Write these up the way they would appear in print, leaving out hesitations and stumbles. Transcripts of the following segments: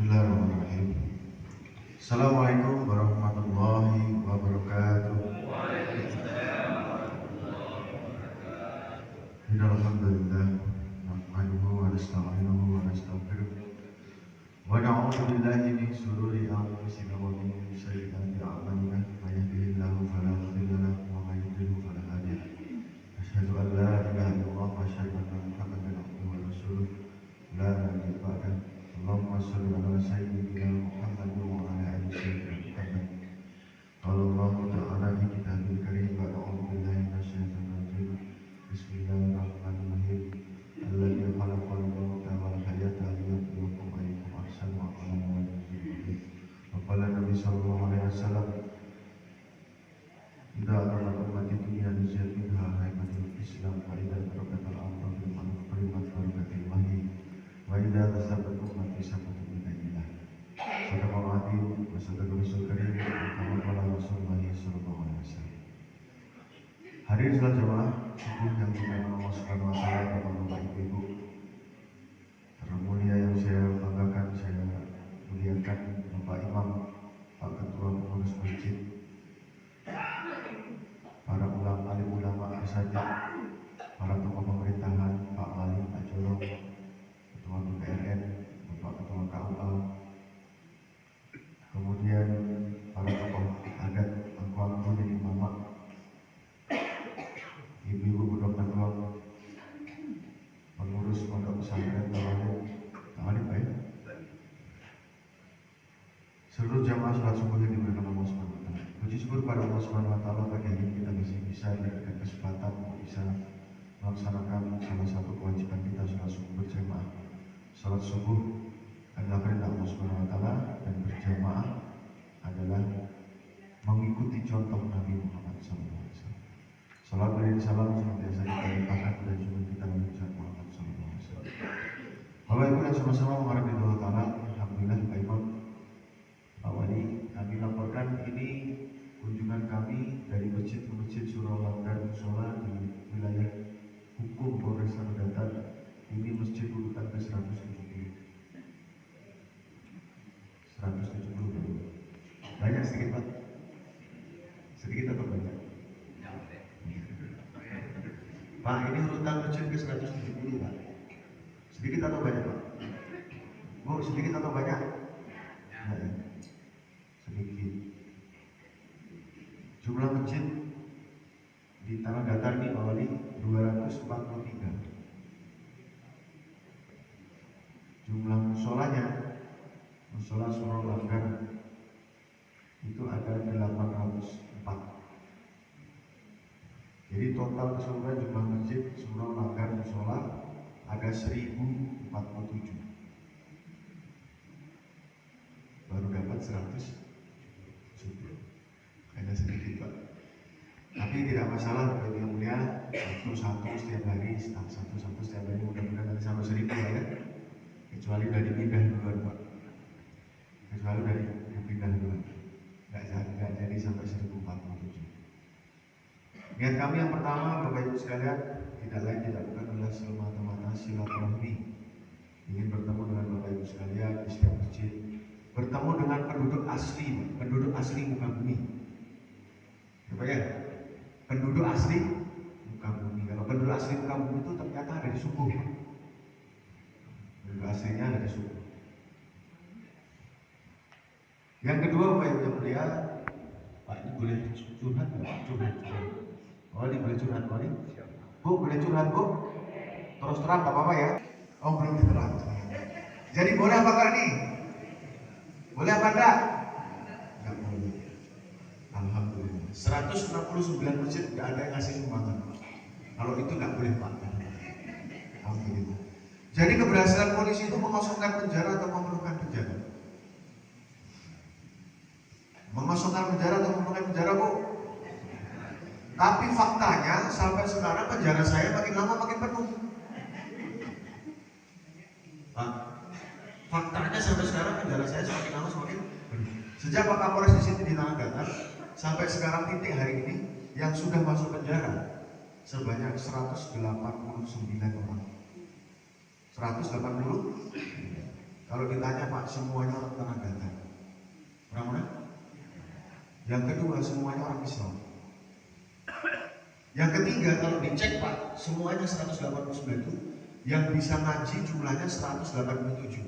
Bismillahirrahmanirrahim. Assalamualaikum warahmatullahi wabarakatuh. Alhamdulillah, nahmaduhu wa nasta'inuhu wa nastaghfiruh. Wa na'udzu billahi min shururi anfusina wa min sayyiati a'malina. May yahdihillahu fala mudilla lahu wa may yudlil fala hadiya lahu. Asyhadu an la ilaha illallah wa asyhadu anna Muhammadan abduhu wa rasuluh. La nabiyya ba'dahu. Allahumma shalli ala sayyidina Muhammad wa ala ali sayyidina Muhammad. Qala Allah ta'ala fi kitabil karim wa a'udzu billahi minasyaitonir rajim. Bismillahirrahmanirrahim. Alladzi khalaqal mauta wal hayata liyabluwakum ayyukum ahsanu amala. Wa qala Nabi sallallahu alaihi wasallam, idza arada ummati dunya rizqinha haimatul Islam wa idza tarakatal amra bil ma'ruf wa tarakatil nahi wa idza tasabat ummati sabatu minillah. Sadaqallahu azim wa sadaqal rasul karim kama qala Rasulullah sallallahu alaihi wasallam. Hadirin salat jamaah subuh yang dimuliakan Allah Subhanahu wa taala, Bapak Ibu termulia yang saya banggakan, saya muliakan Bapak Imam, Pak Ketua Pengurus Masjid, para ulama, alim ulama saja, para tokoh pemerintahan, Pak Wali, Pak Jorok, Ketua BPRN, Bapak Ketua KUA, kemudian para tokoh adat, angku-angku dan imam, ibu-ibu pondok Nanggung, pengurus pondok pesantren Tawalim baik, seluruh jamaah sholat subuh yang dimuliakan Allah Subhanahu wa taala. Puji syukur pada Allah Subhanahu wa taala bagi hari kita masih bisa diberikan kesempatan untuk bisa melaksanakan salah satu kewajiban kita, sholat subuh berjamaah. Sholat subuh adalah perintah Allah Subhanahu wa taala dan berjamaah adalah mengikuti contoh Nabi Muhammad SAW. Salam dan salam senantiasa kita limpahkan dan juga kita mengucapkan Muhammad SAW. Bapak Ibu yang sama-sama mengharap di Allah Ta'ala, alhamdulillah Pak Imam, Pak Wali, kami laporkan ini kunjungan kami dari masjid ke masjid Surau Langgar Musola di wilayah hukum Polres Samudatan. Ini masjid urutan ke 170. Banyak sedikit Pak? Sedikit atau banyak? Pak, ini urutan masjid ke 170 Pak. Sedikit atau banyak Pak? Bu, sedikit atau banyak? Nah, sedikit. Jumlah masjid di tanah datar ini Pak Wali 243. Jumlah musolanya, musola Surau Langgar itu ada 804. Jadi total keseluruhan jumlah masjid Surau Langgar musola ada 1047. Baru dapat 100 ada sedikit Pak. Tapi tidak masalah Bapak Ibu yang mulia, satu-satu setiap hari, satu-satu setiap hari, mudah-mudahan nanti sampai 1000 ya. Kecuali dari pindah duluan Pak. Kecuali dari pindah duluan. Nggak jadi sampai 1047. Niat kami yang pertama Bapak Ibu sekalian tidak lain tidak bukan adalah semata-mata silaturahmi. Ingin bertemu dengan Bapak Ibu sekalian di setiap masjid, bertemu dengan penduduk asli muka bumi. Bapak ya, penduduk asli muka bumi. Kalau penduduk asli muka bumi itu ternyata ada di subuh. Penduduk aslinya ada di subuh. Yang kedua Bapak Ibu yang mulia, Pak ini boleh curhat nggak? Curhat. Oh ini boleh curhat Pak ini? Bu boleh curhat Bu? Terus terang nggak apa-apa ya? Oh belum terang. Jadi boleh apa enggak nih? Boleh apa enggak? Enggak boleh. Alhamdulillah. 169 masjid nggak ada yang ngasih sumbangan. Kalau itu nggak boleh Pak. Alhamdulillah. Jadi keberhasilan polisi itu mengosongkan penjara atau memerlukan penjara? Mengosongkan penjara atau memerlukan penjara Bu? Tapi faktanya sampai sekarang penjara saya makin lama makin penuh. Pak, faktanya sampai sekarang penjara saya semakin lama semakin penuh. Sejak Pak Kapolres di sini di Tanah Datar sampai sekarang titik hari ini yang sudah masuk penjara sebanyak 189 orang. 180. Kalau ditanya Pak, semuanya orang Tanah Datar. Orang mana? Yang kedua, semuanya orang Islam. Yang ketiga, kalau dicek Pak, semuanya 189 itu yang bisa ngaji jumlahnya 187.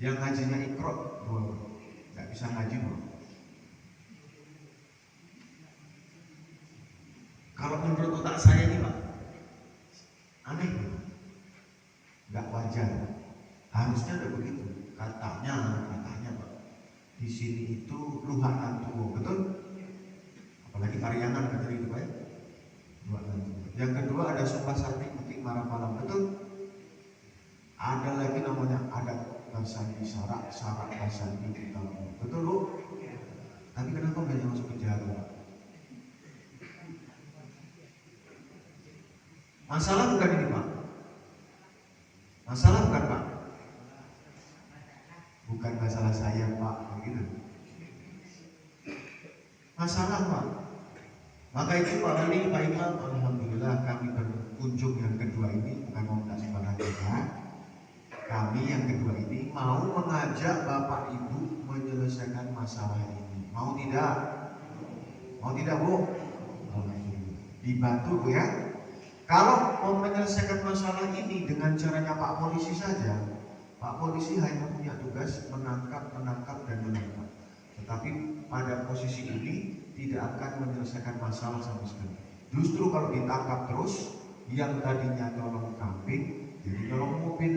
Yang ngajinya Iqra 2, nggak bisa ngaji bro. Kalau menurut otak saya ini Pak, aneh gitu, nggak wajar. Harusnya ada begitu. Katanya Pak, di sini itu luhatan tua, betul? Apalagi Karyangan betul itu Pak ya? Yang kedua ada Sumpah Sakti Petik Marapalang, betul? Ada lagi namanya adat Basandi Sarak Basandi kita, betul Bu? Tapi kenapa banyak masuk penjara Pak? Masalah bukan ini Pak. Masalah bukan Pak. Bukan masalah saya Pak, begitu. Masalah Pak. Maka itu Pak Wali, Pak Imam, alhamdulillah kami berkunjung yang kedua ini bukan mau minta sumbangan juga. Kami yang kedua ini mau mengajak Bapak Ibu menyelesaikan masalah ini. Mau tidak? Mau tidak Bu? Dibantu Bu ya. Kalau mau menyelesaikan masalah ini dengan caranya Pak Polisi saja, Pak Polisi hanya punya tugas menangkap dan menangkap. Tetapi pada posisi ini tidak akan menyelesaikan masalah sama sekali. Justru kalau ditangkap terus, yang tadinya nyolong kambing jadi nyolong mobil,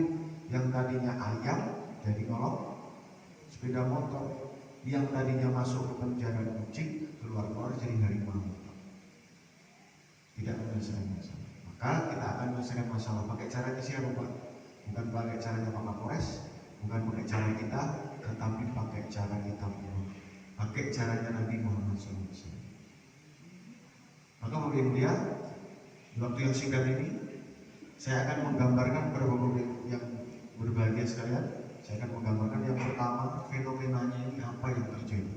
yang tadinya ayam jadi nyolong sepeda motor, yang tadinya masuk ke penjara kucing keluar jadi harimau. Tidak menyelesaikan masalah. Maka kita akan menyelesaikan masalah pakai caranya siapa Pak? Bukan pakai caranya Pak Kapolres, bukan pakai cara kita, tetapi pakai cara kita pun. Pakai caranya Nabi Muhammad SAW. Maka mungkin dia di waktu yang singkat ini saya akan menggambarkan kepada Bapak yang berbahagia sekalian. Saya akan menggambarkan yang pertama, fenomenanya ini apa yang terjadi.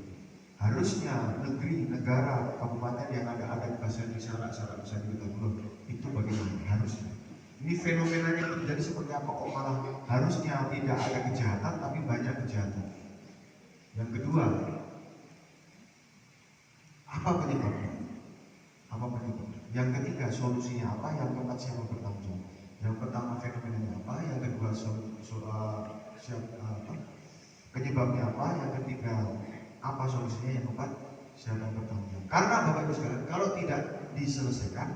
Harusnya negeri, negara, kabupaten yang ada adat Basandi Sarak Basandi kita belum itu bagaimana harusnya. Ini fenomenanya terjadi seperti apa kok malah harusnya tidak ada kejahatan tapi banyak kejahatan. Yang kedua, apa penyebabnya? Yang ketiga, solusinya apa? Yang keempat, siapa bertanggung jawab? Yang pertama, fenomenanya apa? Yang kedua, penyebabnya apa? Yang ketiga, apa solusinya? Yang keempat, siapa yang bertanggung jawab? Karena Bapak Ibu sekalian, kalau tidak diselesaikan,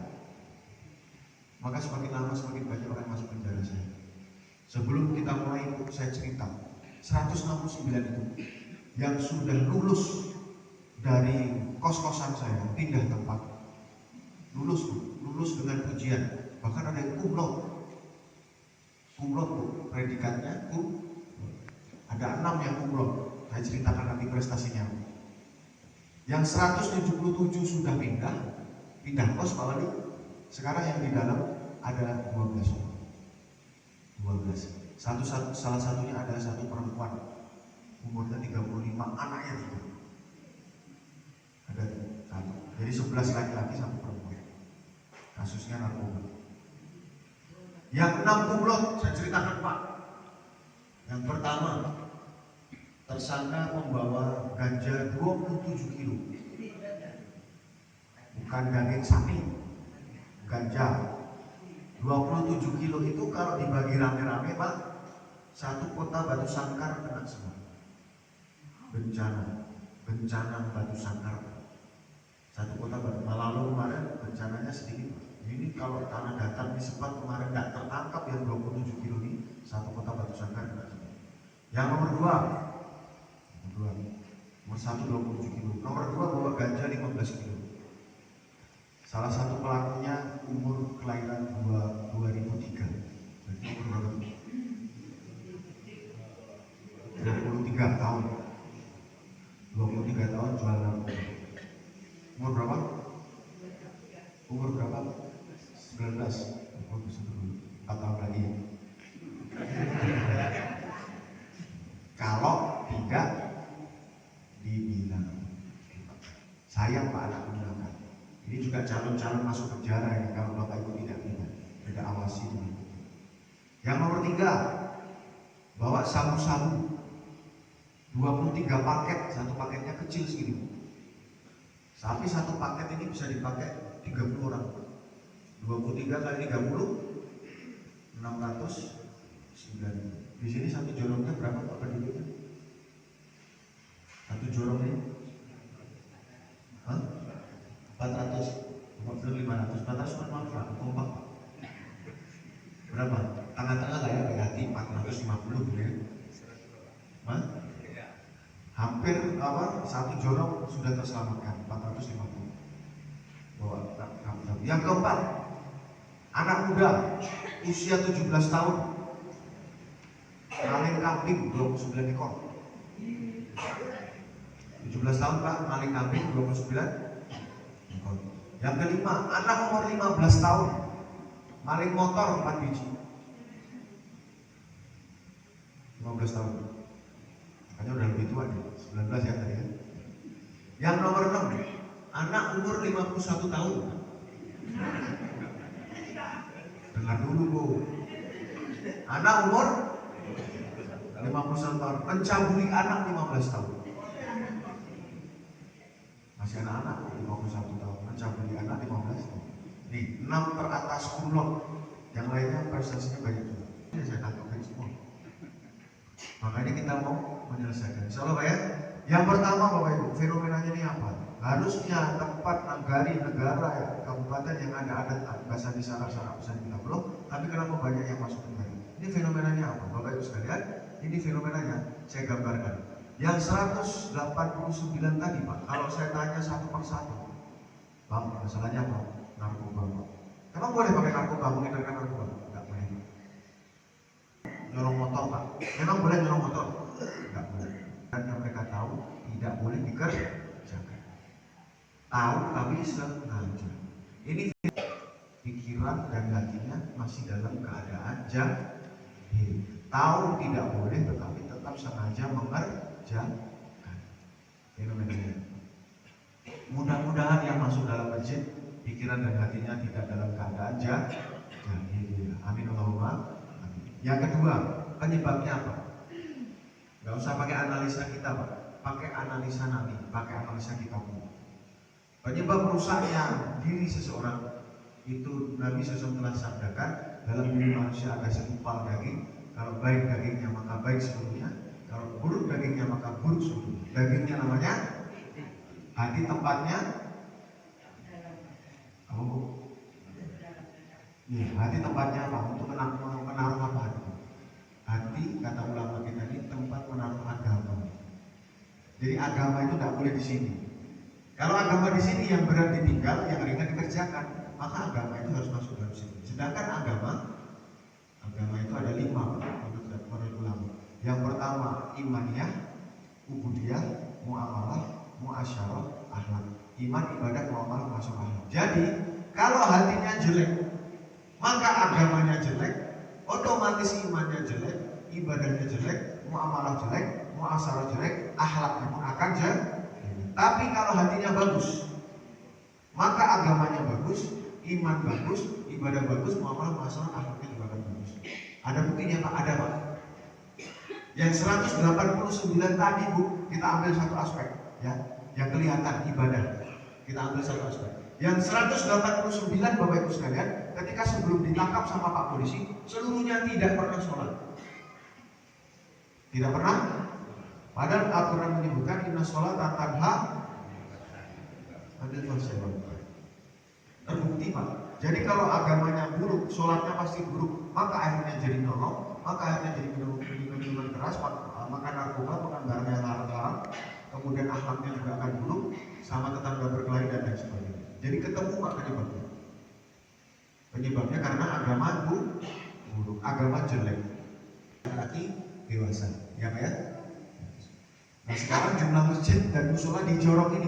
maka semakin lama semakin banyak orang masuk penjara saya. Sebelum kita mulai saya cerita, 169 itu yang sudah lulus dari kos-kosan saya pindah tempat, lulus dengan ujian, bahkan ada yang kumlot Bu, predikatnya ada 6 yang kumlot. Saya ceritakan nanti prestasinya. Yang 177 sudah pindah kos Pak Wali. Sekarang yang di dalam ada 12 orang. 12. Salah satunya ada satu perempuan umurnya 35, anaknya 3. Ada satu. Jadi 11 laki-laki, satu perempuan. Kasusnya narkoba. Yang 6 kumlot saya ceritakan Pak. Yang pertama, tersangka membawa ganja 27 kilo. Bukan daging sapi, ganja 27 kilo itu kalau dibagi rame-rame Pak, satu kota Batu Sangkar kena semua. Bencana Batu Sangkar. Satu kota Batu. Lalu kemarin bencananya sedikit. Ini kalau tanah datar di sempat kemarin nggak tertangkap yang 27 kilo ini, satu kota Batu Sangkar kena semua. Yang nomor 1 27 kilo. Nomor 2 bawa ganja 15 kilo. Salah satu pelakunya umur kelahiran 2003. Berarti umur berapa? 23 tahun. 23 tahun jual narkoba. Umur berapa? Umur berapa? 19. Oh, 4 tahun lagi ya. Kalau tidak dibilang, sayang Pak anak menangkan. Ini juga calon-calon masuk penjara ya, kalau Bapak Ibu tidak bilang, tidak awasi. Yang nomor 3, bawa sabu-sabu 23 paket, satu paketnya kecil segini. Tapi satu paket ini bisa dipakai 30 orang. 23 kali 30 609. Di sini satu jorongnya berapa Pak penduduknya? Satu jorong ini? 400, 500, 450 kompak. Berapa? Tengah-tengah lah ya, berarti 450 ya. Hampir satu jorong sudah terselamatkan, 450. Yang keempat, anak muda usia 17 tahun maling kambing 29 ekor. 17 tahun Pak, maling kambing 29 ekor. Yang kelima, anak umur 15 tahun maling motor 4 biji. 15 tahun. Makanya udah lebih tua nih, 19 ya tadi ya. Yang nomor 6, anak umur 51 tahun. Dengar dulu Bu. Anak umur 51 tahun mencabuli anak 15 tahun. Masih anak-anak 51 tahun mencabuli anak 15 tahun. Nih, 6 teratas kulon. Yang lainnya prestasinya banyak juga. Ini saya katakan semua. Makanya kita mau menyelesaikan. Insyaallah Pak ya. Yang pertama Bapak Ibu, fenomenanya ini apa? Harusnya tempat negara ya, kabupaten yang ada adat bahasa di syarat-syarat pesan kita belum, tapi kenapa banyak yang masuk kembali? Ini fenomenanya apa? Bapak Ibu sekalian, ini fenomenanya saya gambarkan. Yang 189 tadi Pak, kalau saya tanya satu persatu, Bang, masalahnya apa? Narkoba Pak. Emang boleh pakai narkoba, mengedarkan narkoba? Enggak boleh. Nyolong motor Pak, memang boleh nyolong motor? Enggak boleh. Dan yang mereka tahu tidak boleh dikerjakan. Tahu tapi sengaja. Ini pikiran dan hatinya masih dalam keadaan jahil. Tahu tidak boleh tetapi tetap sengaja mengerjakan. Fenomena. Mudah-mudahan yang masuk dalam masjid pikiran dan hatinya tidak dalam keadaan jahil. Amin Allahumma. Yang kedua, penyebabnya apa? Gak usah pakai analisa kita Pak, pakai analisa Nabi, pakai analisa kita pun. Penyebab rusaknya diri seseorang itu Nabi SAW telah sabdakan dalam diri manusia ada segumpal daging. Kalau baik dagingnya maka baik seluruhnya, kalau buruk dagingnya maka buruk seluruhnya. Dagingnya namanya hati, tempatnya apa Bu? Ya, hati tempatnya apa? Untuk menaruh apa hati? Hati kata ulama kita ini tempat menaruh agama. Jadi agama itu tidak boleh di sini. Kalau agama di sini yang berat ditinggal, yang ringan dikerjakan, maka agama itu harus masuk dalam sini. Sedangkan agama itu ada 5 menurut ulama. Yang pertama imaniyah, ubudiyah, muamalah, muasyarah, akhlak. Iman, ibadah, muamalah, muasyarah, akhlak. Jadi kalau hatinya jelek, maka agamanya jelek, otomatis imannya jelek, ibadahnya jelek, muamalah jelek, muasyarah jelek, akhlaknya pun akan jelek. Tapi kalau hatinya bagus, maka agamanya bagus, iman bagus, ibadah bagus, muamalah, muasyarah, akhlaknya juga akan bagus. Ada buktinya Pak? Ada Pak. Yang 189 tadi Bu, kita ambil satu aspek ya, yang kelihatan ibadah. Kita ambil satu aspek. Yang 189 Bapak Ibu sekalian, ketika sebelum ditangkap sama Pak polisi, seluruhnya tidak pernah sholat. Tidak pernah. Padahal Al-Quran menyebutkan inna sholat tanha anil fahsya'i. Terbukti Pak. Jadi kalau agamanya buruk, sholatnya pasti buruk, maka akhirnya jadi nolong, maka akhirnya jadi minuman keras, makan narkoba, makan barang yang larang-larang, kemudian akhlaknya juga akan buruk, sama tetangga berkelahi dan lain sebagainya. Jadi ketemu Pak penyebabnya. Penyebabnya karena agama buruk, agama jelek. Laki dewasa, ya Pak ya. Nah sekarang jumlah masjid dan musola di Jorong ini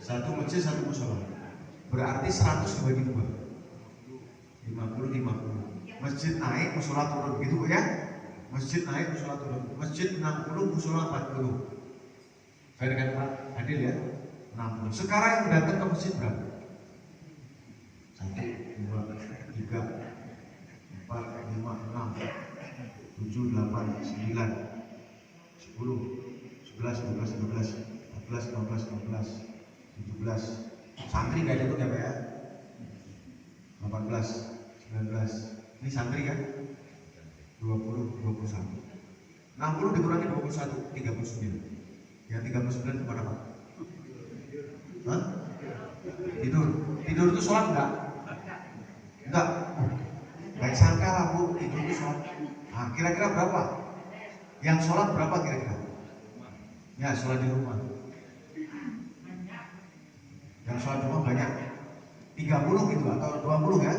satu masjid, satu musola. Berarti 100 dibagi 2, 50-50. Masjid naik, musola turun, gitu Bu ya. Masjid naik, musola turun. Masjid 60, musola 40. Fair kan Pak? Adil ya? 60. Sekarang yang datang ke masjid berapa? 1, 2, 3, 6, 7, 8, 9, 10, 11, 12, 13, 14, 15, 16, 17. Santri gak jatuh ya Pak ya? 18, 19. Ini santri kan? 20, 21. 60 dikurangi 21, 39. Yang 39 kemana Pak? Hah? Tidur. Tidur itu sholat enggak? Enggak. Baik sangka lah Bu, tidur itu sholat. Nah, kira-kira berapa? Yang sholat berapa kira-kira? Ya, sholat di rumah. Yang sholat di rumah banyak. 30 gitu atau 20 ya?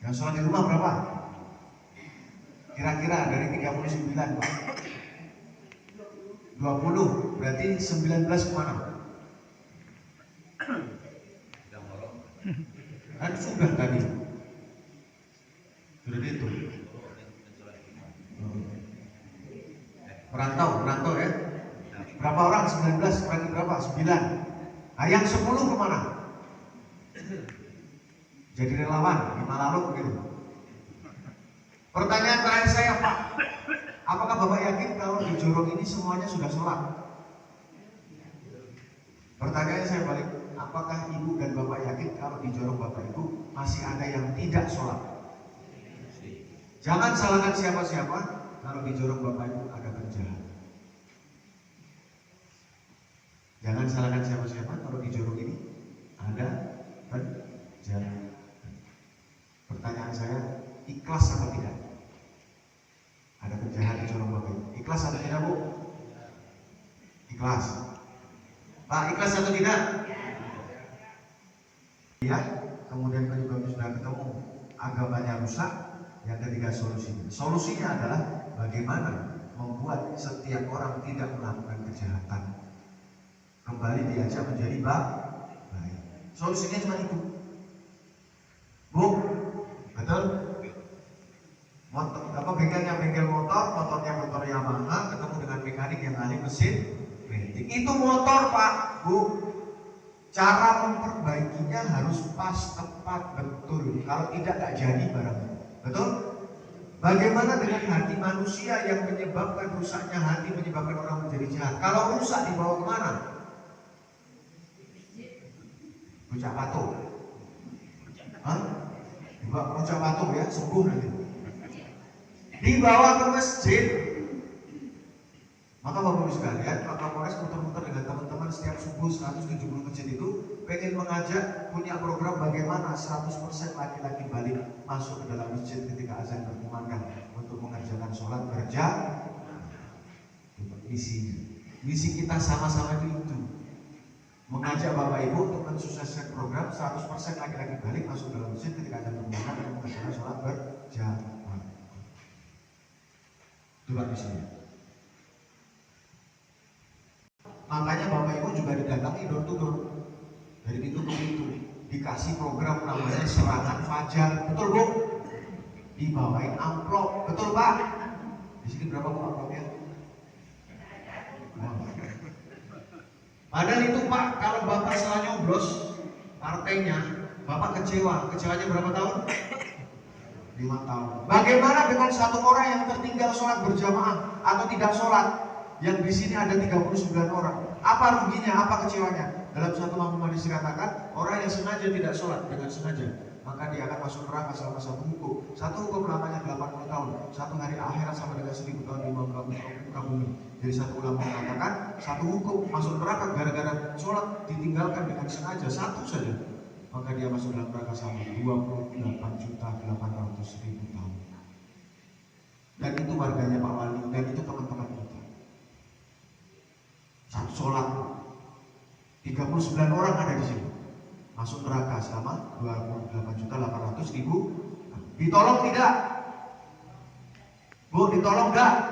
Yang sholat di rumah berapa? Kira-kira dari 39 Pak. 20, berarti 19 kemana? Kan sudah tadi. Sudah dihitung. Merantau ya. Berapa orang? 19 kurangi berapa? 9. Nah yang 10 kemana? Jadi relawan di Malaluk gitu. Pertanyaan terakhir saya Pak, apakah Bapak yakin kalau di Jorong ini semuanya sudah sholat? Pertanyaannya saya balik, apakah Ibu dan Bapak yakin kalau di Jorong Bapak Ibu masih ada yang tidak sholat? Jangan salahkan siapa-siapa kalau di Jorong Bapak Ibu ada penjahat. Jangan salahkan siapa-siapa kalau di Jorong ini ada penjahat. Pertanyaan saya, ikhlas atau tidak? Ada penjahat di Jorong Bapak Ibu. Ikhlas atau tidak Bu? Ikhlas. Pak, ikhlas atau tidak? Ya, kemudian juga sudah ketemu agamanya rusak. Yang ketiga solusinya. Solusinya adalah bagaimana membuat setiap orang tidak melakukan kejahatan. Kembali diajak menjadi baik. Solusinya cuma itu. Bu, betul? Bengkelnya bengkel motor, motornya motor Yamaha, ketemu dengan mekanik yang ahli mesin renting. Itu motor Pak, Bu. Cara memperbaikinya harus pas, tepat, betul. Kalau tidak gak jadi barangnya. Betul? Bagaimana dengan hati manusia yang menyebabkan rusaknya hati, menyebabkan orang menjadi jahat? Kalau rusak dibawa kemana? Puncak Patung. Hah? Dibawa ke Puncak Patung ya, sembuh nanti. Dibawa ke masjid. Maka Bapak Ibu sekalian, Pak Kapolres muter-muter dengan teman-teman setiap subuh 170 masjid itu pengen mengajak punya program bagaimana 100% laki-laki balik masuk ke dalam masjid ketika azan berkumandang untuk mengerjakan sholat berjamaah. Misi kita sama-sama itu mengajak Bapak Ibu untuk mensukseskan program 100% laki-laki balik masuk ke dalam masjid ketika azan berkumandang dan mengerjakan sholat berjamaah. Itulah misinya. Makanya Bapak Ibu juga didatangi door to door, dari pintu ke pintu, dikasih program namanya serangan fajar, betul Bu? Dibawain amplop, betul Pak? Di sini berapa Bu amplopnya? Padahal itu Pak, kalau Bapak salah nyoblos partainya, Bapak kecewanya berapa tahun? 5 tahun. Bagaimana dengan satu orang yang tertinggal sholat berjamaah atau tidak sholat? Yang di sini ada 39 orang. Apa ruginya? Apa kecewanya? Dalam satu makmum hadis dikatakan, orang yang sengaja tidak sholat dengan sengaja, maka dia akan masuk neraka selama satu hukum. Satu hukum lamanya 80 tahun. Satu hari akhirat sama dengan 1000 tahun di muka bumi. Jadi satu ulama mengatakan, satu hukum masuk neraka gara-gara sholat ditinggalkan dengan sengaja, satu saja. Maka dia masuk dalam neraka sama 28.800.000 tahun. Dan itu warganya Pak Wali, dan itu teman-teman kita. Satu sholat 39 orang ada di sini masuk neraka selama 28.800.000. Ditolong tidak? Bu, ditolong enggak?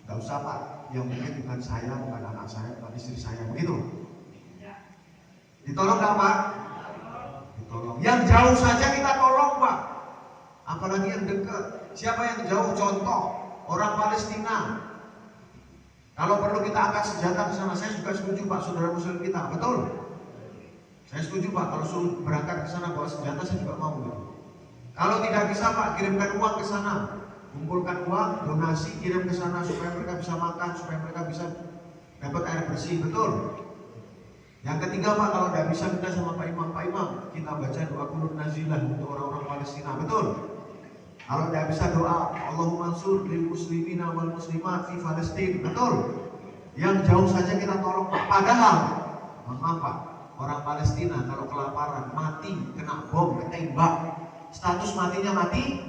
Enggak usah Pak, yang mungkin bukan saya, bukan anak saya, bukan istri saya, begitu. Ditolong enggak Pak? Ditolong. Yang jauh saja kita tolong Pak, apalagi yang dekat. Siapa yang jauh? Contoh orang Palestina. Kalau perlu kita angkat senjata ke sana, saya juga setuju Pak, saudara muslim kita, betul? Saya setuju Pak, kalau suruh berangkat ke sana bawa senjata saya juga mau. Gitu. Kalau tidak bisa Pak, kirimkan uang ke sana, kumpulkan uang, donasi, kirim ke sana supaya mereka bisa makan, supaya mereka bisa dapat air bersih, betul. Yang ketiga Pak, kalau tidak bisa kita sama Pak Imam, kita baca doa Qunut Nazilah untuk orang-orang Palestina, betul. Kalau tidak bisa doa Allahumma ansur lil muslimina wal muslimat fi Palestina, betul. Yang jauh saja kita tolong Pak. Padahal, maaf Pak, orang Palestina kalau kelaparan, mati, kena bom, ketembak, status matinya mati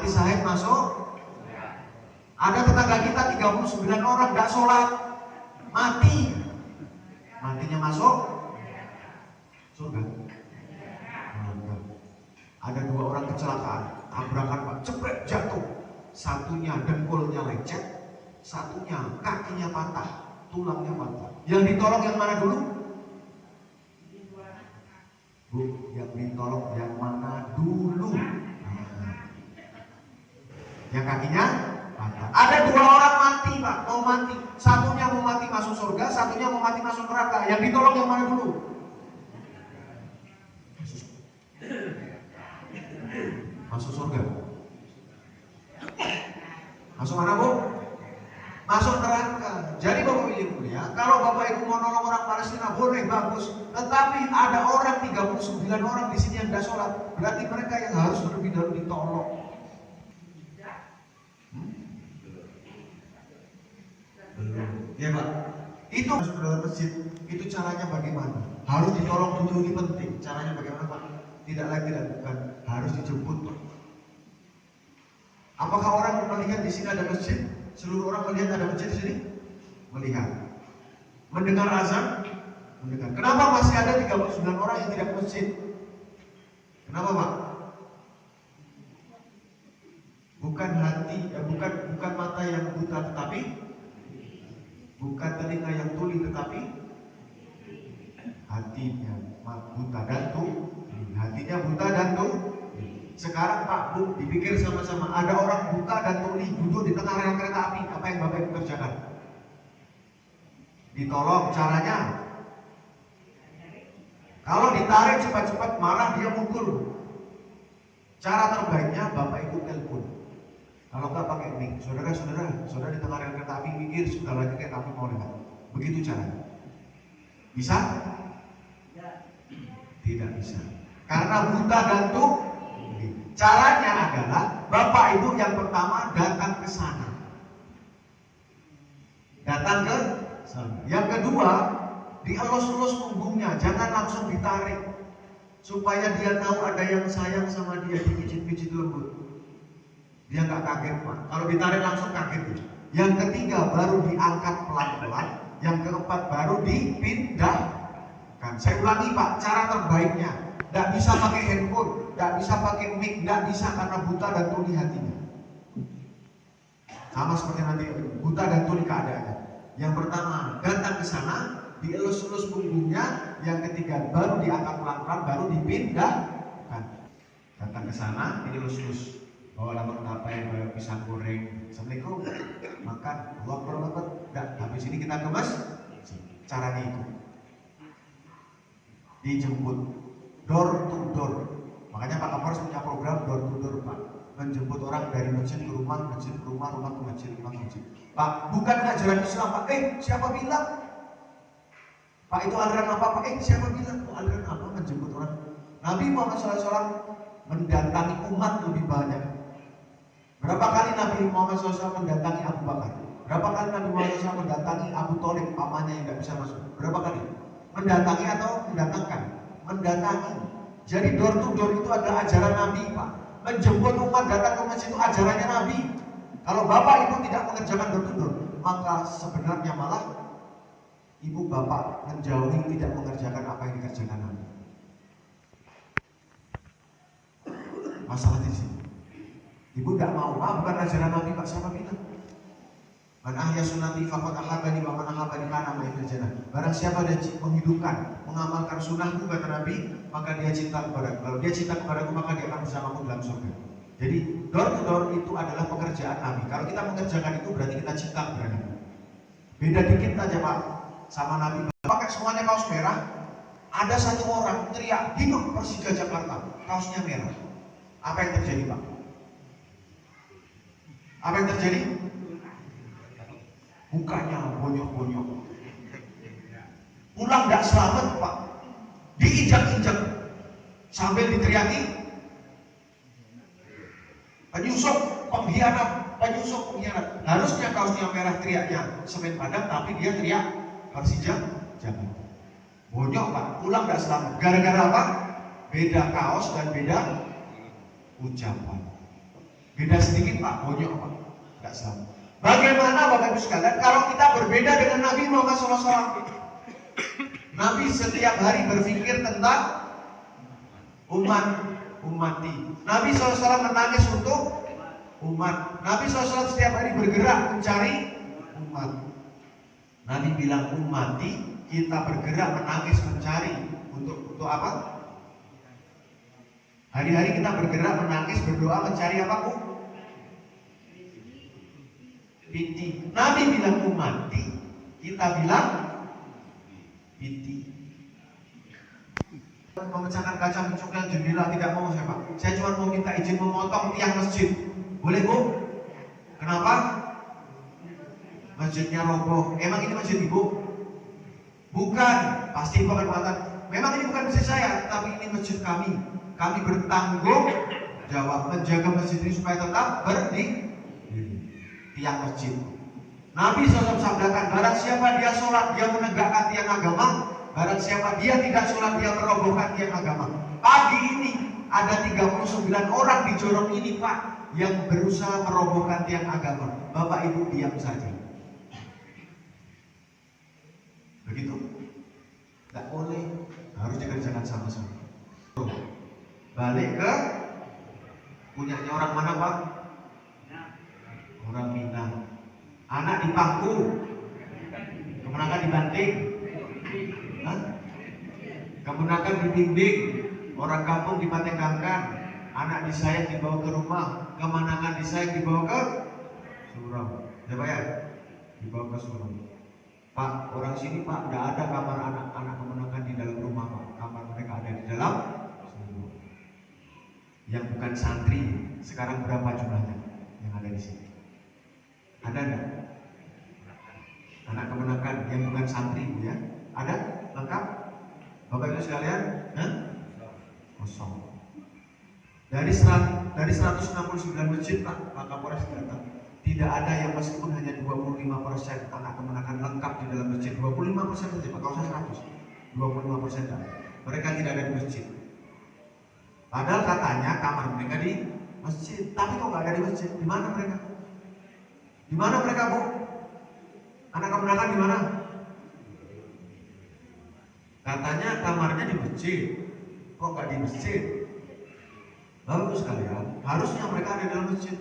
syahid masuk. Ada tetangga kita 39 orang tidak sholat, matinya masuk surga. Ada 2 orang kecelakaan, tabrakan Pak, cepet jatuh. Satunya dengkulnya lecet, satunya kakinya patah, tulangnya patah. Yang ditolong yang mana dulu? Bu, yang ditolong yang mana dulu? Yang kakinya patah. Ada 2 orang mati Pak, mau mati. Satunya mau mati masuk surga, satunya mau mati masuk neraka. Yang ditolong yang mana dulu? Masuk surga. Masuk mana Bu? Masuk neraka. Jadi Bapak Ibu ya, kalau Bapak Ibu mau nolong orang Palestina boleh, bagus. Tetapi ada orang 39 orang di sini yang tidak sholat, berarti mereka yang harus terlebih dahulu ditolong. Ya Pak, itu masuk ke dalam masjid, itu caranya bagaimana? Harus ditolong dulu, ini penting. Caranya bagaimana Pak? Tidak lagi dilakukan, harus dijemput Pak. Apakah orang melihat di sini ada masjid? Seluruh orang melihat ada masjid di sini? Melihat. Mendengar azan? Mendengar. Kenapa masih ada 39 orang yang tidak ke masjid? Kenapa Pak? Bukan hati, bukan mata yang buta, tetapi bukan telinga yang tuli, tetapi hatinya buta dan tuli. Hatinya buta dan tuli. Sekarang Pak Bu, dipikir sama-sama, ada orang buta dan tuli duduk di tengah rel kereta api, apa yang Bapak Ibu kerjakan? Ditolong, caranya? Kalau ditarik cepat-cepat marah dia mukul. Cara terbaiknya Bapak Ibu telepon. Kalau nggak pakai mic, saudara di tengah rel kereta api mikir sebentar lagi kereta api mau lewat. Begitu caranya. Bisa? Tidak bisa. Karena buta dan tuli. Caranya adalah Bapak Ibu yang pertama datang ke sana. Datang ke sana. Yang kedua, dielus-elus punggungnya, jangan langsung ditarik. Supaya dia tahu ada yang sayang sama dia, dipijit-pijit lembut. Dia nggak kaget Pak. Kalau ditarik langsung kaget. Yang ketiga baru diangkat pelan-pelan. Yang keempat baru dipindahkan. Saya ulangi Pak, cara terbaiknya. Nggak bisa pakai handphone, nggak bisa pakai mic, nggak bisa karena buta dan tuli hatinya. Sama seperti nanti buta dan tuli keadaannya. Yang pertama datang ke sana, dielus-elus punggungnya. Yang ketiga baru diangkat pelan-pelan, baru dipindahkan. Datang ke sana, dielus-elus. Bawa lamun apa yang bawa pisang goreng. Assalamualaikum, makan. Allah berlapat. Nggak, habis ini kita ke masjid. Caranya itu dijemput. Door to door. Makanya Pak Kapolres punya program door to door Pak. Menjemput orang dari masjid ke rumah, rumah ke masjid, rumah ke masjid. Pak, bukan ajaran Islam Pak. Siapa bilang? Pak itu aliran apa Pak? Siapa bilang? Aliran apa menjemput orang? Nabi Muhammad SAW mendatangi umat lebih banyak. Berapa kali Nabi Muhammad SAW mendatangi Abu Bakar? Berapa kali Nabi Muhammad SAW mendatangi Abu Thalib, pamannya yang tidak bisa masuk? Berapa kali? Mendatangi atau mendatangkan? Mendatangi. Jadi door to door itu adalah ajaran Nabi Pak. Menjemput umat datang ke masjid itu ajarannya Nabi. Kalau Bapak Ibu tidak mengerjakan door to door, maka sebenarnya malah Ibu Bapak menjauhi, tidak mengerjakan apa yang dikerjakan Nabi. Masalah di sini. Ibu tidak mau, bukan ajaran Nabi Pak, siapa bilang? Man ahya sunnati faqad ahabani wa man ahabani kana ma'i fil jannah. Barang siapa dia menghidupkan, mengamalkan sunnahku kata Nabi, maka dia cinta kepadaku. Kalau dia cinta kepadaku, maka dia akan bersamaku dalam surga. Jadi door to door itu adalah pekerjaan Nabi. Kalau kita mengerjakan itu berarti kita cinta kepada Nabi. Beda dikit aja Pak sama Nabi. Pakai semuanya kaos merah. Ada satu orang teriak, hidup Persija Jakarta, kaosnya merah. Apa yang terjadi, Pak? Apa yang terjadi? Mukanya bonyok-bonyok. Pulang tidak selamat, Pak. Diinjak-injak sambil diteriaki penyusup, pengkhianat, penyusup, pengkhianat. Harusnya kaosnya merah teriaknya Semen Padang, tapi dia teriak Persija Jakarta. Bonyok, Pak. Pulang tidak selamat. Gara-gara apa? Beda kaos dan beda ucapan. Beda sedikit, Pak. Bonyok, Pak. Tidak selamat. Bagaimana Bapak Ibu sekalian kalau kita berbeda dengan Nabi Muhammad SAW? Nabi setiap hari berpikir tentang ummati. Nabi SAW menangis untuk umat. Nabi SAW setiap hari bergerak mencari umat. Nabi bilang ummati, kita bergerak menangis mencari untuk apa? Hari-hari kita bergerak menangis berdoa mencari apa, Bu? Piti. Nabi bilang ummati, kita bilang piti. Memecahkan kaca, mencongkel jendela tidak mau saya, Pak. Saya cuma mau minta izin memotong tiang masjid. Boleh, Bu? Kenapa? Masjidnya roboh. Emang ini masjid Ibu? Bukan. Pasti Ibu akan mengatakan, memang ini bukan masjid saya, tapi ini masjid kami. Kami bertanggung jawab menjaga masjid ini supaya tetap berdiri. Tiang masjid. Nabi SAW sabdakan, barang siapa dia sholat, dia menegakkan tiang agama. Barang siapa dia tidak sholat, dia merobohkan tiang agama. Pagi ini ada 39 orang di Jorong ini, Pak, yang berusaha merobohkan tiang agama. Bapak Ibu diam saja. Begitu? Tidak boleh. Harus dikerjakan sama-sama. Balik ke punyanya orang mana, Pak? Orang Minang. Anak di pangku, kemenangan dibanting. Kemenakan dibimbing, orang kampung dipatengangkan, anak disayang dibawa ke rumah, kemenangan disayang dibawa ke surau. Ya Pak ya, dibawa ke surau. Pak, orang sini Pak, tidak ada kamar anak-anak kemenangan di dalam rumah Pak. Kamar mereka ada di dalam surau. Yang bukan santri, sekarang berapa jumlahnya yang ada di sini? Ada enggak? Anak kemenakan yang bukan santri, Bu ya? Ada? Lengkap? Bapak Ibu sekalian? Kosong. Dari 169 masjid Pak Kapolres datang, tidak ada yang meskipun hanya 25% anak kemenakan lengkap di dalam masjid. 25% saja Pak, kalau saya 100 25% kan. Mereka tidak ada di masjid. Padahal katanya kamar mereka di masjid, tapi kok nggak ada di masjid? Di mana mereka? Di mana mereka, Bu? Anak kemenakan di mana? Katanya kamarnya di masjid. Kok nggak di masjid? Bagus sekalian, harusnya mereka ada di dalam masjid.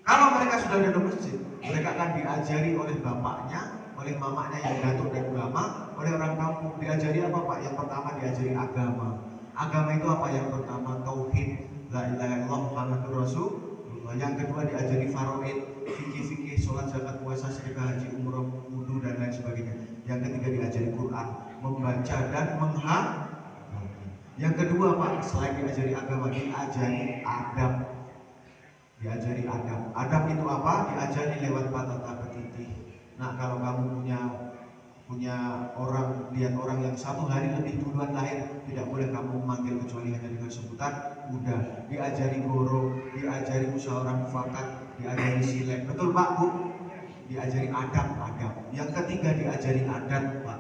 Kalau mereka sudah ada di dalam masjid, mereka akan diajari oleh bapaknya, oleh mamanya yang datuk dan ulama, oleh orang kampung. Diajari apa Pak? Yang pertama diajari agama. Agama itu apa? Yang pertama tauhid, la ilaha illallah Muhammadur Rasulullah. Yang kedua diajari faraid, fikih-fikih, sholat, zakat, puasa, sedekah, haji, umroh, wudu dan lain sebagainya. Yang ketiga diajari Quran, membaca dan menghafal. Yang kedua Pak, selain diajari agama, diajari adab. Diajari adab. Adab itu apa? Diajari lewat patata petiti. Nah, kalau kamu punya orang, lihat orang yang satu hari lebih duluan lahir, tidak boleh kamu memanggil kecuali hanya dengan sebutan udah. Diajari goro, diajari musyawarah mufakat, diajari silek. Betul Pak, Bu? Diajari adab. Yang ketiga diajari adat Pak.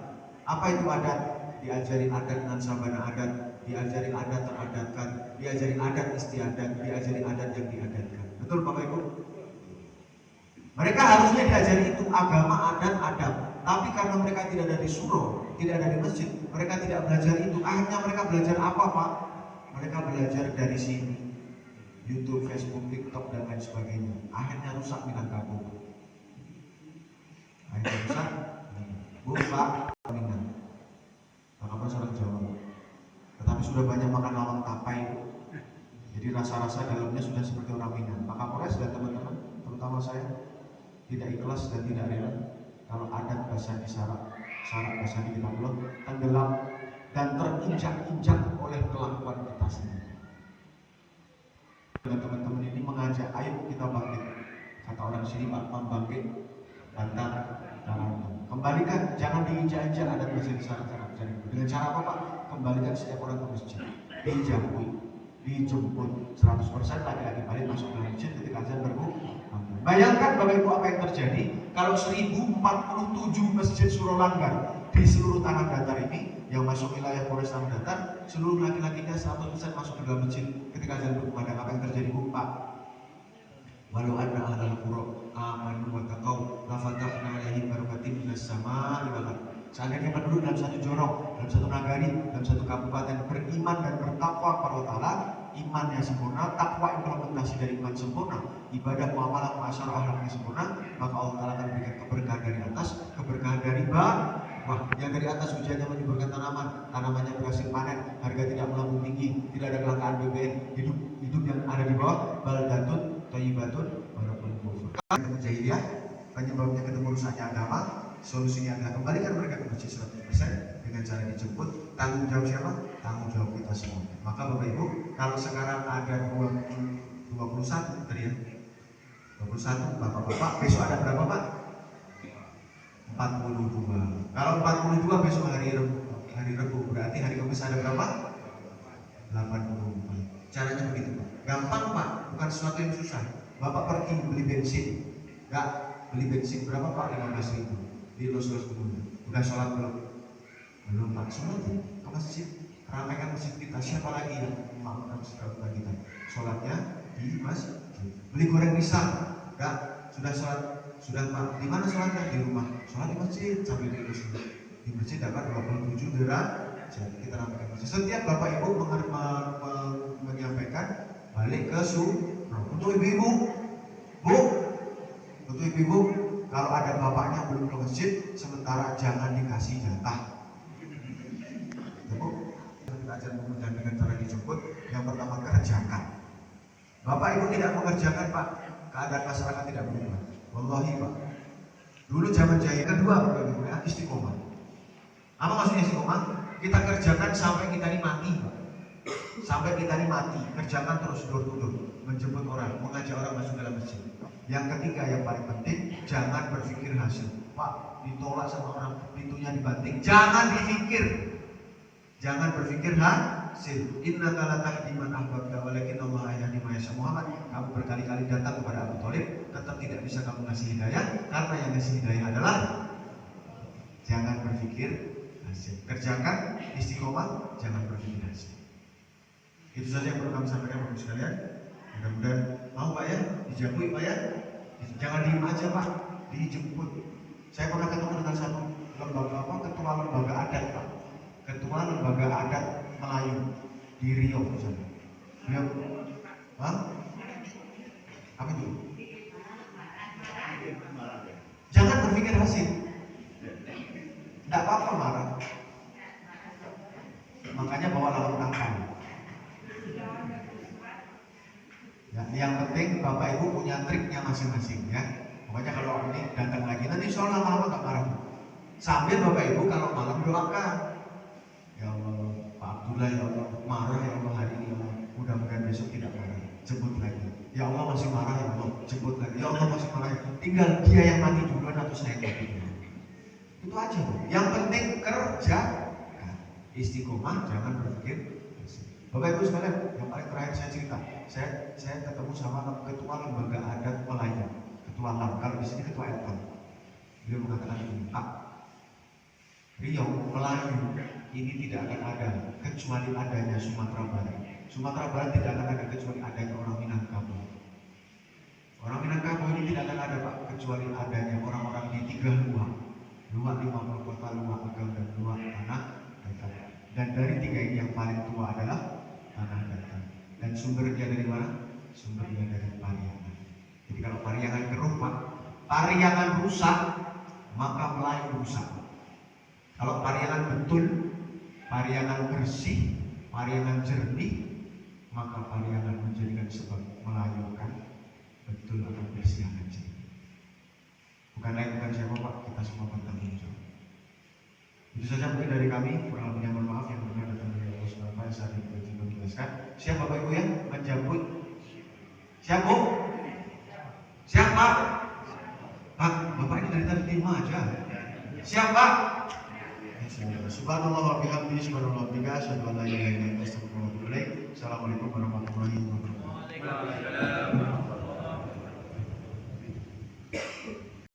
Apa itu adat? Diajari adat dan sabana adat, diajari adat teradatkan, diajari adat istiadat, diajari adat yang diadatkan. Betul Bapak Ibu? Mereka harusnya diajari itu agama, adat, adab. Tapi karena mereka tidak ada di surau, tidak ada di masjid, mereka tidak belajar itu. Akhirnya mereka belajar apa Pak? Mereka belajar dari sini, YouTube, Facebook, TikTok dan lain sebagainya. Akhirnya rusak Minangkabau. Akhirnya rusak. Bu Pak, Minang. Pak orang Jawa. Tetapi sudah banyak makan lawang tapai. Jadi rasa-rasa dalamnya sudah seperti orang Minang. Pak Kapolres dan teman-teman, terutama saya, tidak ikhlas dan tidak rela kalau adat bahasa syarat bahasa di kitab Allah tenggelam dan terinjak-injak oleh kelakuan kita sendiri. teman-teman ini mengajak, ayo kita bangkit. Kata orang sini, Pak, bangkit, bantah, kembalikan, jangan diinjak-injak adat masjid syarat-syarat. Dengan cara apa, Pak? Kembalikan setiap orang ke masjid, dijemput 100% laki-laki balik masuk ke masjid ketika azan berkumandang. Bayangkan Bapak Ibu apa yang terjadi kalau 1047 masjid Surolanggar di seluruh tanah datar ini yang masuk wilayah Polres Tanah Datar, seluruh laki-lakinya 100% masuk ke dalam masjid ketika azan berkumandang. Apa yang terjadi, Bu? Pak, walau anna ahlal qura amanu wa taqaw la fatahna alaihim barakatin minas samaa'i wal ardh. Seandainya penduduk dalam satu jorong, dalam satu nagari, dalam satu kabupaten beriman dan bertakwa kepada Allah Ta'ala, imannya sempurna, takwa implementasi dari iman sempurna, ibadah muamalah muasyarah akhlaknya sempurna, maka Allah Ta'ala akan berikan keberkahan dari atas, keberkahan dari bawah. Yang dari atas hujannya menyuburkan tanaman, tanamannya berhasil panen, harga tidak melambung tinggi, tidak ada kelangkaan BBM, hidup yang ada di bawah, baldatun thayyibatun walaupun kufur. Ketemu jahiliyah, penyebabnya ketemu rusaknya agama, solusinya adalah kembalikan mereka ke masjid 100% dengan cara dijemput. Tanggung jawab siapa? Tanggung jawab kita semua. Maka Bapak Ibu, kalau sekarang ada 21 tadi ya, 21 Bapak-bapak, besok ada berapa Pak? 42. Kalau 42 besok hari Rabu, berarti hari Kamis ada berapa? 84. Caranya begitu Pak. Gampang Pak, bukan sesuatu yang susah. Bapak pergi beli bensin, enggak beli bensin berapa Pak? 15.000 di los-los kemudian. Udah sholat belum? Belum Pak. Sholat ya ke masjid. Ramaikan masjid kita. Siapa lagi yang memakamkan masjid kita? Sholatnya di masjid. Beli goreng pisang, enggak? Sudah sholat? Sudah Pak. Di mana sholatnya? Di rumah. Sholat di masjid sambil di los. Di masjid dapat 27 derajat. Kita ramaikan masjid. Setiap Bapak Ibu menyampaikan balik ke surau. Untuk ibu-ibu, Bu, untuk ibu-ibu, kalau ada bapaknya belum ke masjid, sementara jangan dikasih jatah. Ya Bu, kita ajar mengundang dengan cara dijemput. Yang pertama, kerjakan. Bapak Ibu tidak mengerjakan Pak, keadaan masyarakat tidak berubah. Wallahi Pak, dulu zaman jahiliyah. Kedua Bapak Ibu, istiqomah. Apa maksudnya istiqomah? Kita kerjakan sampai kita ini mati Pak. Sampai kita ini mati, kerjakan terus door to door, menjemput orang, mengajak orang masuk dalam masjid. Yang ketiga yang paling penting, jangan berpikir hasil. Pak, ditolak sama orang, pintunya dibanting. Jangan dipikir, jangan berpikir hasil. Innaka la tahdi man ahbabta walakin Allah yahdi man yasha. Muhammad, kamu berkali-kali datang kepada Abu Thalib, tetap tidak bisa kamu ngasih hidayah, karena yang ngasih hidayah adalah jangan berpikir hasil. Kerjakan, istiqomah, jangan berpikir hasil. Itu saja yang perlu kami sampaikan Bapak sekalian. Mudah-mudahan mau Pak ya, dijemput Pak ya. Jangan diem aja Pak, dijemput. Saya pernah ketemu dengan satu lembaga ketua lembaga adat Pak. Ketua lembaga adat Melayu di Riau misalnya. Beliau, apa itu? Jangan berpikir hasil. Tidak apa-apa marah. Makanya bawa lawan tangan. Ya, yang penting Bapak Ibu punya triknya masing-masing ya. Pokoknya kalau ini datang lagi, nanti soal lama-lama tak marah. Sambil Bapak Ibu kalau malam doakan. Ya Allah, Pak Abdullah ya Allah, marah ya Allah hari ini ya Allah. Mudah-mudahan besok tidak marah. Jemput lagi. Ya Allah masih marah ya Allah, jemput lagi. Ya Allah masih marah. Tinggal dia yang mati duluan atau saya yang mati duluan. Itu aja. Yang penting kerja. Istiqomah, jangan berpikir. Bapak Ibu sekalian, yang paling terakhir saya cerita, saya ketemu sama ketua lembaga adat Melayu, ketua LAM. Kalau di sini ketua LAM. Beliau mengatakan ini, Pak, Riau Melayu ini tidak akan ada kecuali adanya Sumatera Barat. Sumatera Barat tidak akan ada kecuali adanya orang Minangkabau. Orang Minangkabau ini tidak akan ada Pak kecuali adanya orang-orang di 3 luar. Luar 50 kota, luar agam dan luar tanah datar. Dan dari 3 ini yang paling tua adalah tanah datar. Dan sumbernya dari mana? Sumbernya dari Pariangan. Jadi kalau Pariangan keruh Pak, Pariangan rusak, maka Melayu rusak. Kalau Pariangan betul, Pariangan bersih, Pariangan jernih, maka Pariangan menjadikan sebab Melayu akan betul akan bersih akan jernih. Bukan lain bukan siapa Pak, kita semua bertanggung jawab. Itu saja mungkin dari kami, kurang lebihnya mohon maaf yang benar datang dari Allah SWT saat ini menjelaskan. Siapa Bapak Ibu yang menjemput Siap Bu? Siap Pak? Pak, Bapak ini dari tadi diem aja. Siap Pak? Subhanallah wa bihamdihi, subhanallah wa bihamdihi, asyhadu an la ilaha illallah.